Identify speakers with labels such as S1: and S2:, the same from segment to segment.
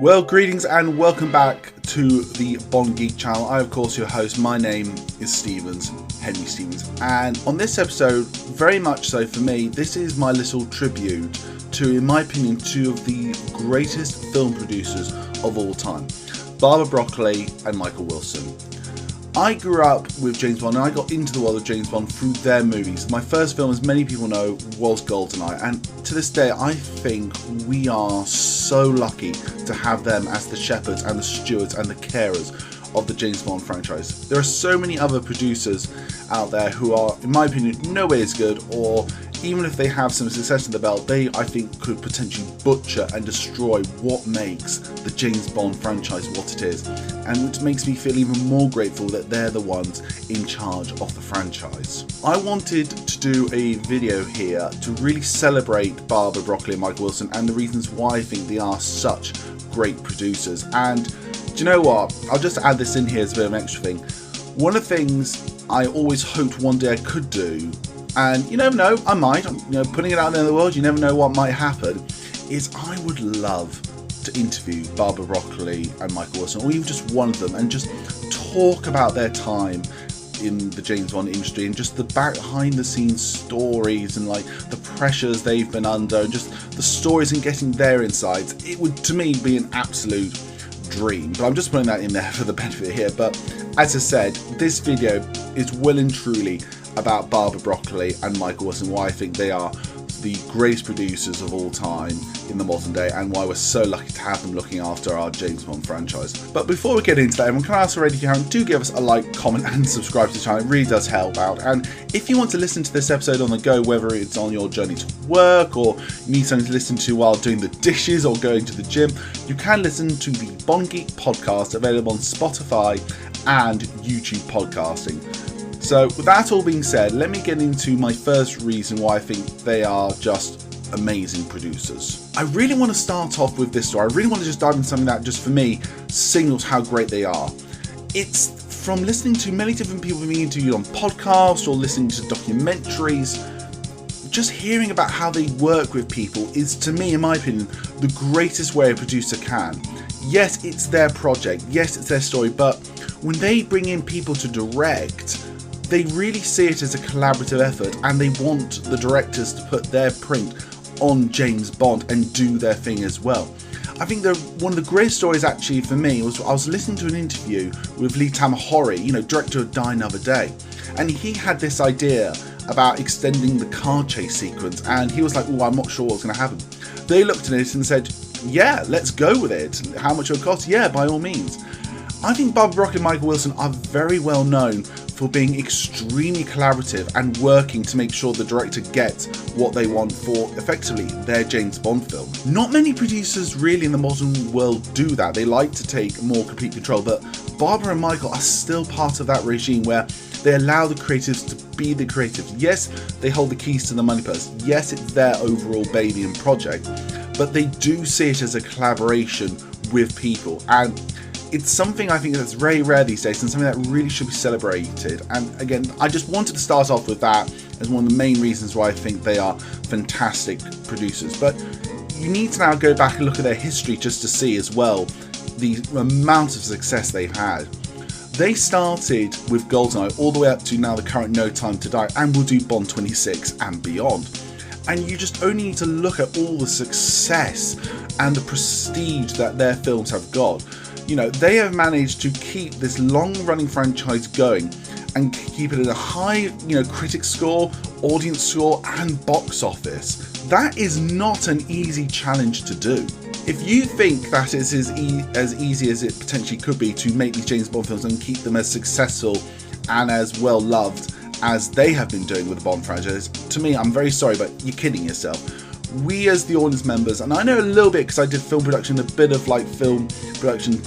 S1: Well, greetings and welcome back to the Bond Geek channel. I, of course, your host. My name is Henry Stevens, and on this episode, very much so for me, this is my little tribute to, in my opinion, two of the greatest film producers of all time, Barbara Broccoli and Michael Wilson. I grew up with James Bond and I got into the world of James Bond through their movies. My first film, as many people know, was Goldeneye, and to this day I think we are so lucky to have them as the shepherds and the stewards and the carers of the James Bond franchise. There are so many other producers out there who are, in my opinion, nowhere as good, or even if they have some success in the belt, they, I think, could potentially butcher and destroy what makes the James Bond franchise what it is, and which makes me feel even more grateful that they're the ones in charge of the franchise. I wanted to do a video here to really celebrate Barbara Broccoli and Michael Wilson and the reasons why I think they are such great producers. And do you know what? I'll just add this in here as a bit of an extra thing. One of the things I always hoped one day I could do, and you never know, I might, putting it out there in the world, you never know what might happen, is I would love to interview Barbara Broccoli and Michael Wilson, or even just one of them, and just talk about their time in the James Bond industry and just the behind the scenes stories and like the pressures they've been under and just the stories and getting their insights. It would, to me, be an absolute dream, but I'm just putting that in there for the benefit here. But as I said, this video is well and truly about Barbara Broccoli and Michael Wilson, why I think they are the greatest producers of all time in the modern day, and why we're so lucky to have them looking after our James Bond franchise. But before we get into that, everyone, can I ask already, if you haven't, do give us a like, comment and subscribe to the channel. It really does help out. And if you want to listen to this episode on the go, whether it's on your journey to work or you need something to listen to while doing the dishes or going to the gym, you can listen to the Bond Geek podcast, available on Spotify and YouTube podcasting. So with that all being said, let me get into my first reason why I think they are just amazing producers. I really want to start off with this story. I really want to just dive into something that just for me signals how great they are. It's from listening to many different people being interviewed on podcasts or listening to documentaries. Just hearing about how they work with people is, to me, in my opinion, the greatest way a producer can. Yes, it's their project. Yes, it's their story. But when they bring in people to direct, they really see it as a collaborative effort, and they want the directors to put their print on James Bond and do their thing as well. I think one of the greatest stories actually for me was I was listening to an interview with Lee Tamahori, director of Die Another Day, and he had this idea about extending the car chase sequence, and he was like, "Oh, I'm not sure what's going to happen." They looked at it and said, "Yeah, let's go with it. How much it will cost? Yeah, by all means." I think Barbara Broccoli and Michael Wilson are very well known for being extremely collaborative and working to make sure the director gets what they want for, effectively, their James Bond film. Not many producers really in the modern world do that. They like to take more complete control, but Barbara and Michael are still part of that regime where they allow the creatives to be the creatives. Yes, they hold the keys to the money purse. Yes, it's their overall baby and project, but they do see it as a collaboration with people, and it's something I think that's very rare these days and something that really should be celebrated. And again, I just wanted to start off with that as one of the main reasons why I think they are fantastic producers. But you need to now go back and look at their history just to see as well the amount of success they've had. They started with Goldeneye all the way up to now the current No Time to Die, and will do Bond 26 and beyond. And you just only need to look at all the success and the prestige that their films have got. They have managed to keep this long-running franchise going and keep it at a high, critic score, audience score, and box office. That is not an easy challenge to do. If you think that it's as easy as it potentially could be to make these James Bond films and keep them as successful and as well loved as they have been doing with the Bond franchise, to me, I'm very sorry, but you're kidding yourself. We as the audience members, and I know a little bit because I did film production, a bit of film production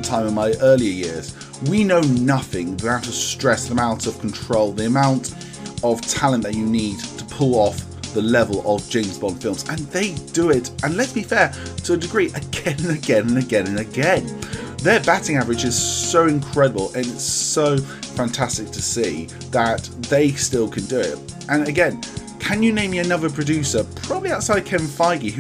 S1: time in my earlier years, we know nothing, the amount of stress, the amount of control, the amount of talent that you need to pull off the level of James Bond films, and they do it, and let's be fair, to a degree, again and again and again and again. Their batting average is so incredible, and it's so fantastic to see that they still can do it. And again, can you name me another producer, probably outside Kevin Feige,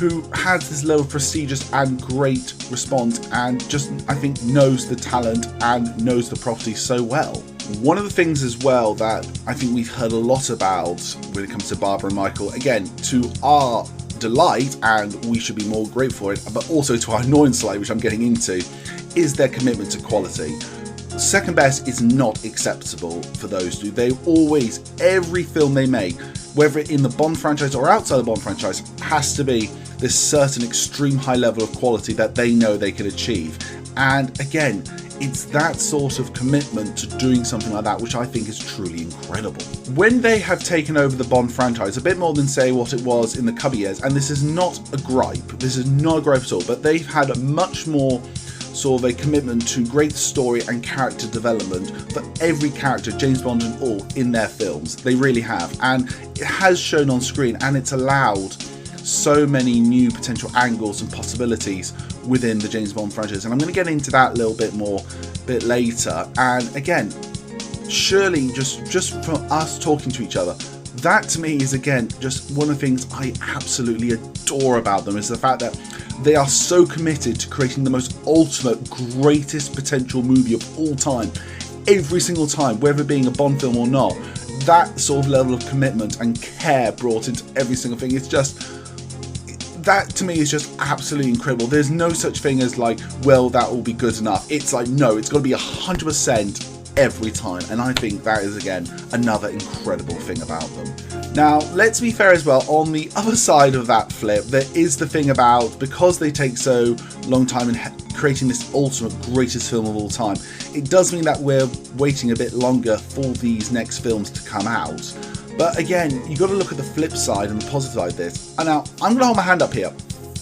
S1: who has this level of prestigious and great response, and just, I think, knows the talent and knows the property so well. One of the things as well that I think we've heard a lot about when it comes to Barbara and Michael, again, to our delight, and we should be more grateful for it, but also to our annoyance slightly, which I'm getting into, is their commitment to quality. Second best is not acceptable for those two. They always, every film they make, whether in the Bond franchise or outside the Bond franchise, has to be this certain extreme high level of quality that they know they can achieve. And again, it's that sort of commitment to doing something like that which I think is truly incredible. When they have taken over the Bond franchise, a bit more than say what it was in the Cubby years, and this is not a gripe, this is not a gripe at all, but they've had a much more sort of a commitment to great story and character development for every character, James Bond and all, in their films. They really have, and it has shown on screen, and it's allowed so many new potential angles and possibilities within the James Bond franchise, and I'm going to get into that a little bit more a bit later. And again, surely just from us talking to each other, that to me is again just one of the things I absolutely adore about them, is the fact that they are so committed to creating the most ultimate, greatest potential movie of all time, every single time, whether being a Bond film or not. That sort of level of commitment and care brought into every single thing, it's just, that to me is just absolutely incredible. There's no such thing as like, well, that will be good enough. It's like, no, it's got to be 100% every time, and I think that is again another incredible thing about them. Now, let's be fair as well, on the other side of that flip, there is the thing about, because they take so long time in creating this ultimate greatest film of all time, it does mean that we're waiting a bit longer for these next films to come out. But again, you got to look at the flip side and the positive side of this. And now, I'm going to hold my hand up here.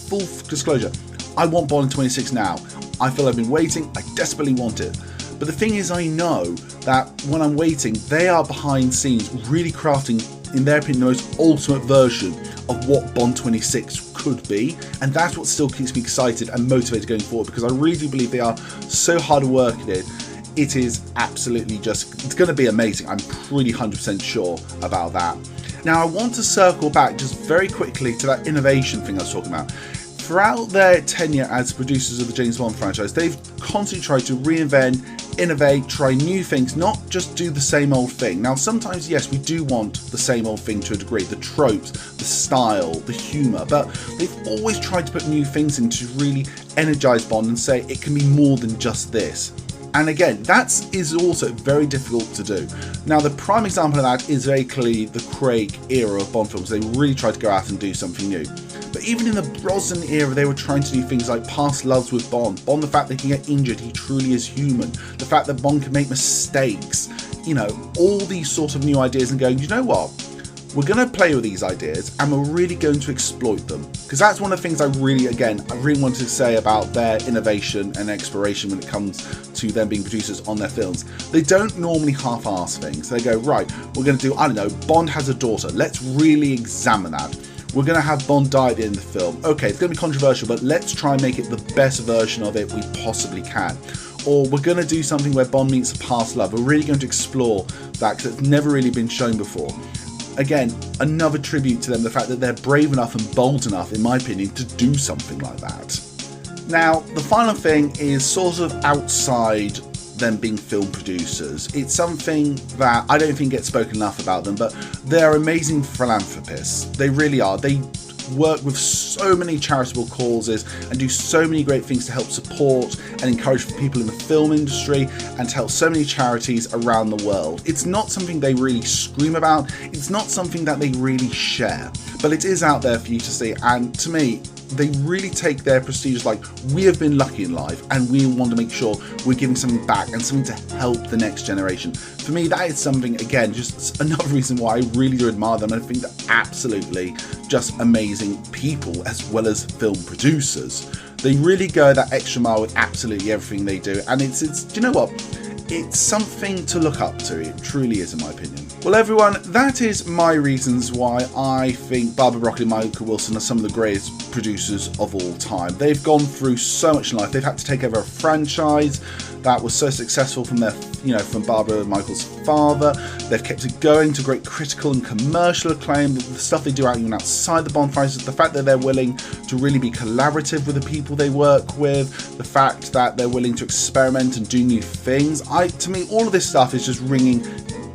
S1: Full disclosure, I want Bond 26 now. I feel I've been waiting, I desperately want it. But the thing is, I know that when I'm waiting, they are behind scenes really crafting, in their opinion, the most ultimate version of what Bond 26 could be. And that's what still keeps me excited and motivated going forward, because I really do believe they are so hard at work at it. It is absolutely just, it's going to be amazing. I'm pretty 100% sure about that. Now, I want to circle back just very quickly to that innovation thing I was talking about. Throughout their tenure as producers of the James Bond franchise, they've constantly tried to reinvent, innovate, try new things, not just do the same old thing. Now, sometimes, yes, we do want the same old thing to a degree, the tropes, the style, the humour, but they've always tried to put new things in to really energise Bond and say it can be more than just this. And again, that is also very difficult to do. Now, the prime example of that is very clearly the Craig era of Bond films. They really tried to go out and do something new. But even in the Brosnan era, they were trying to do things like past loves with Bond. Bond, the fact that he can get injured, he truly is human. The fact that Bond can make mistakes. You know, all these sort of new ideas, and going, you know what? We're going to play with these ideas and we're really going to exploit them. Because that's one of the things I really wanted to say about their innovation and exploration when it comes to them being producers on their films. They don't normally half-arse things. They go, right, we're going to do, I don't know, Bond has a daughter. Let's really examine that. We're going to have Bond die at the end of the film. Okay, it's going to be controversial, but let's try and make it the best version of it we possibly can. Or we're going to do something where Bond meets a past love. We're really going to explore that because it's never really been shown before. Again, another tribute to them, the fact that they're brave enough and bold enough, in my opinion, to do something like that. Now, the final thing is sort of outside them being film producers. It's something that I don't think gets spoken enough about them, but they're amazing philanthropists. They really are. They work with so many charitable causes and do so many great things to help support and encourage people in the film industry and to help so many charities around the world. It's not something they really scream about, it's not something that they really share, but it is out there for you to see, and to me, they really take their prestige like, we have been lucky in life and we want to make sure we're giving something back and something to help the next generation. For me, that is something, again, just another reason why I really do admire them. I think they're absolutely just amazing people as well as film producers. They really go that extra mile with absolutely everything they do, and it's do you know what? It's something to look up to. It truly is, in my opinion. Well, everyone, that is my reasons why I think Barbara Broccoli and Michael Wilson are some of the greatest producers of all time. They've gone through so much in life. They've had to take over a franchise that was so successful from from Barbara and Michael's father. They've kept it going to great critical and commercial acclaim. The stuff they do out even outside the Bond franchise, the fact that they're willing to really be collaborative with the people they work with, the fact that they're willing to experiment and do new things. To me, all of this stuff is just ringing,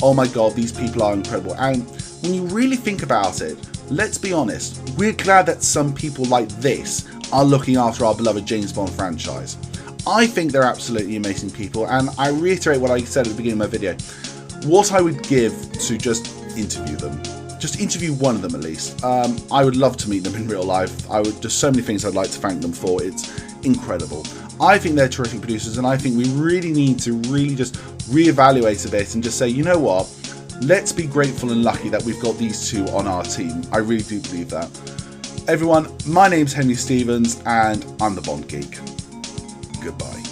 S1: oh my god, these people are incredible. And when you really think about it, let's be honest, we're glad that some people like this are looking after our beloved James Bond franchise. I think they're absolutely amazing people, and I reiterate what I said at the beginning of my video. What I would give to just interview them, just interview one of them at least. I would love to meet them in real life. There's so many things I'd like to thank them for. It's incredible. I think they're terrific producers, and I think we really need to just reevaluate a bit and just say, you know what, let's be grateful and lucky that we've got these two on our team. I really do believe that. Everyone, my name's Henry Stevens, and I'm the Bond Geek. Goodbye.